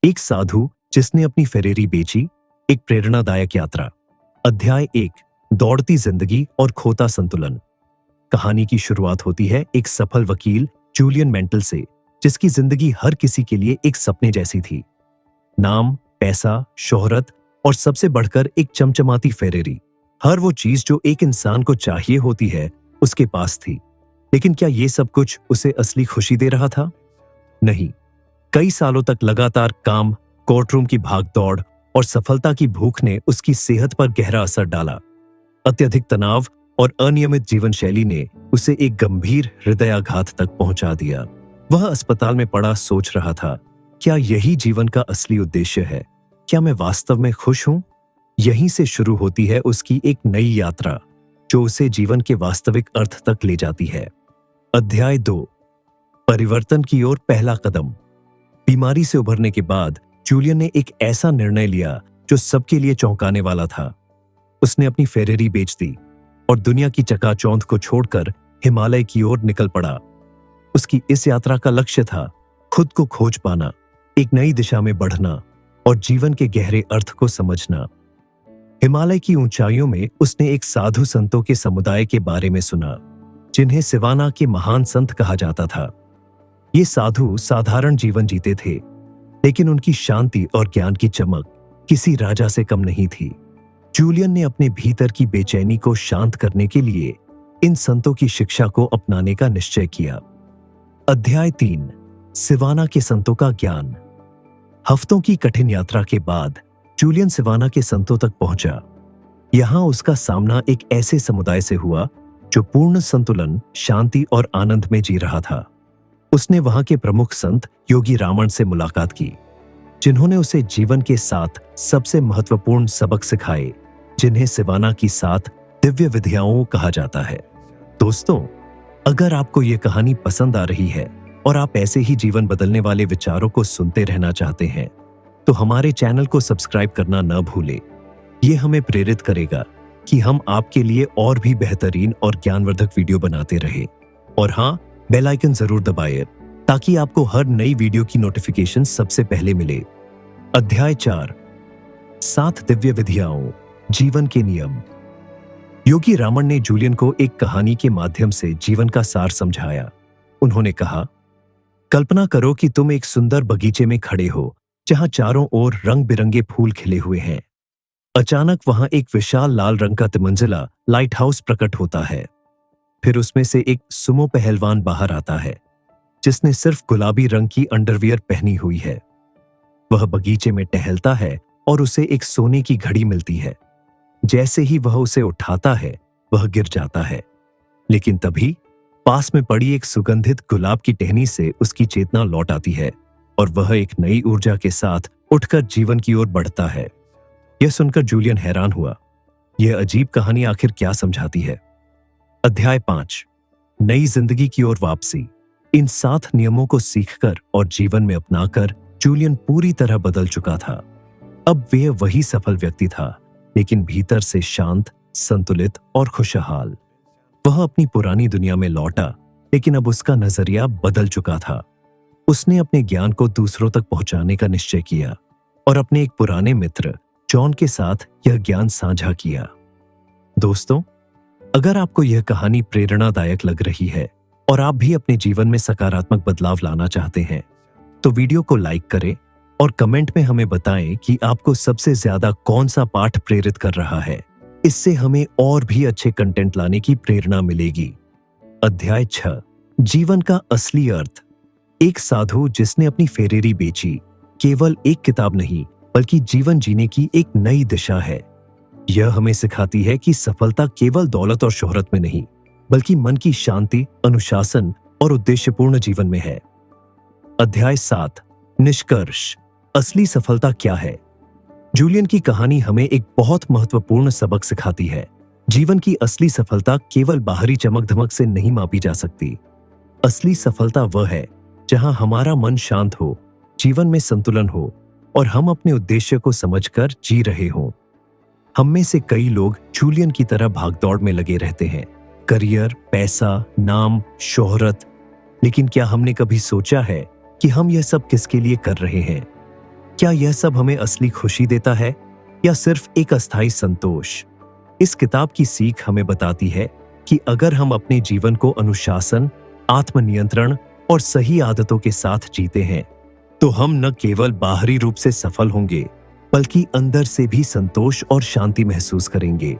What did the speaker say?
एक साधु जिसने अपनी फेरेरी बेची, एक प्रेरणादायक यात्रा। अध्याय 1, दौड़ती जिंदगी और खोता संतुलन। कहानी की शुरुआत होती है एक सफल वकील जूलियन मेंटल से, जिसकी जिंदगी हर किसी के लिए एक सपने जैसी थी। नाम, पैसा, शोहरत और सबसे बढ़कर एक चमचमाती फेरेरी। हर वो चीज जो एक इंसान को चाहिए होती है उसके पास थी। लेकिन क्या ये सब कुछ उसे असली खुशी दे रहा था? नहीं। कई सालों तक लगातार काम, कोर्टरूम की भागदौड़ और सफलता की भूख ने उसकी सेहत पर गहरा असर डाला। अत्यधिक तनाव और अनियमित जीवन शैली ने उसे एक गंभीर हृदयाघात तक पहुंचा दिया। वह अस्पताल में पड़ा सोच रहा था, क्या यही जीवन का असली उद्देश्य है? क्या मैं वास्तव में खुश हूं? यहीं से शुरू होती है उसकी एक नई यात्रा, जो उसे जीवन के वास्तविक अर्थ तक ले जाती है। अध्याय 2, परिवर्तन की ओर पहला कदम। बीमारी से उभरने के बाद जूलियन ने एक ऐसा निर्णय लिया जो सबके लिए चौंकाने वाला था। उसने अपनी फेरेरी बेच दी और दुनिया की चकाचौंध को छोड़कर हिमालय की ओर निकल पड़ा। उसकी इस यात्रा का लक्ष्य था खुद को खोज पाना, एक नई दिशा में बढ़ना और जीवन के गहरे अर्थ को समझना। हिमालय की ऊंचाइयों में उसने एक साधु संतों के समुदाय के बारे में सुना, जिन्हें सिवाना के महान संत कहा जाता था। ये साधु साधारण जीवन जीते थे, लेकिन उनकी शांति और ज्ञान की चमक किसी राजा से कम नहीं थी। जूलियन ने अपने भीतर की बेचैनी को शांत करने के लिए इन संतों की शिक्षा को अपनाने का निश्चय किया। अध्याय 3, सिवाना के संतों का ज्ञान। हफ्तों की कठिन यात्रा के बाद जूलियन सिवाना के संतों तक पहुंचा। यहां उसका सामना एक ऐसे समुदाय से हुआ जो पूर्ण संतुलन, शांति और आनंद में जी रहा था। उसने वहां के प्रमुख संत योगी रामन से मुलाकात की, जिन्होंने उसे जीवन के 7 सबसे महत्वपूर्ण सबक सिखाए, जिन्हें सिवाना की 7 दिव्य विधियाओं कहा जाता है। दोस्तों, अगर आपको यह कहानी पसंद आ रही है और आप ऐसे ही जीवन बदलने वाले विचारों को सुनते रहना चाहते हैं, तो हमारे चैनल को सब्सक्राइब करना न भूलें। यह हमें प्रेरित करेगा कि हम आपके लिए और भी बेहतरीन और ज्ञानवर्धक वीडियो बनाते रहें। और हाँ, बेल आइकन जरूर दबाइए ताकि आपको हर नई वीडियो की नोटिफिकेशन सबसे पहले मिले। अध्याय 4, 7 दिव्य विधियाओं, जीवन के नियम। योगी रामन ने जूलियन को एक कहानी के माध्यम से जीवन का सार समझाया। उन्होंने कहा, कल्पना करो कि तुम एक सुंदर बगीचे में खड़े हो, जहां चारों ओर रंग बिरंगे फूल खिले हुए हैं। अचानक वहां एक विशाल लाल रंग का तिमंजिला लाइट हाउस प्रकट होता है। फिर उसमें से एक सुमो पहलवान बाहर आता है, जिसने सिर्फ गुलाबी रंग की अंडरवियर पहनी हुई है। वह बगीचे में टहलता है और उसे एक सोने की घड़ी मिलती है। जैसे ही वह उसे उठाता है, वह गिर जाता है। लेकिन तभी पास में पड़ी एक सुगंधित गुलाब की टहनी से उसकी चेतना लौट आती है और वह एक नई ऊर्जा के साथ उठकर जीवन की ओर बढ़ता है। यह सुनकर जूलियन हैरान हुआ। यह अजीब कहानी आखिर क्या समझाती है? अध्याय 5, नई जिंदगी की ओर वापसी। इन 7 नियमों को सीखकर और जीवन में अपनाकर जूलियन पूरी तरह बदल चुका था। अब वह वही सफल व्यक्ति था, लेकिन भीतर से शांत, संतुलित और खुशहाल। वह अपनी पुरानी दुनिया में लौटा, लेकिन अब उसका नजरिया बदल चुका था। उसने अपने ज्ञान को दूसरों तक पहुंचाने का निश्चय किया और अपने एक पुराने मित्र जॉन के साथ यह ज्ञान साझा किया। दोस्तों, अगर आपको यह कहानी प्रेरणादायक लग रही है और आप भी अपने जीवन में सकारात्मक बदलाव लाना चाहते हैं, तो वीडियो को लाइक करें और कमेंट में हमें बताएं कि आपको सबसे ज्यादा कौन सा पाठ प्रेरित कर रहा है। इससे हमें और भी अच्छे कंटेंट लाने की प्रेरणा मिलेगी। अध्याय 6, जीवन का असली अर्थ। एक साधु जिसने अपनी फेरेरी बेची, केवल एक किताब नहीं, बल्कि जीवन जीने की एक नई दिशा है। यह हमें सिखाती है कि सफलता केवल दौलत और शोहरत में नहीं, बल्कि मन की शांति, अनुशासन और उद्देश्यपूर्ण जीवन में है। अध्याय 7, निष्कर्ष। असली सफलता क्या है? जूलियन की कहानी हमें एक बहुत महत्वपूर्ण सबक सिखाती है। जीवन की असली सफलता केवल बाहरी चमक धमक से नहीं मापी जा सकती। असली सफलता वह है जहां हमारा मन शांत हो, जीवन में संतुलन हो और हम अपने उद्देश्य को समझकर जी रहे हों। हम में से कई लोग जूलियन की तरह भागदौड़ में लगे रहते हैं, करियर, पैसा, नाम, शोहरत। लेकिन क्या हमने कभी सोचा है कि हम यह सब किसके लिए कर रहे हैं? क्या यह सब हमें असली खुशी देता है या सिर्फ एक अस्थायी संतोष? इस किताब की सीख हमें बताती है कि अगर हम अपने जीवन को अनुशासन, आत्मनियंत्रण और सही आदतों के साथ जीते हैं, तो हम न केवल बाहरी रूप से सफल होंगे, बल्कि अंदर से भी संतोष और शांति महसूस करेंगे।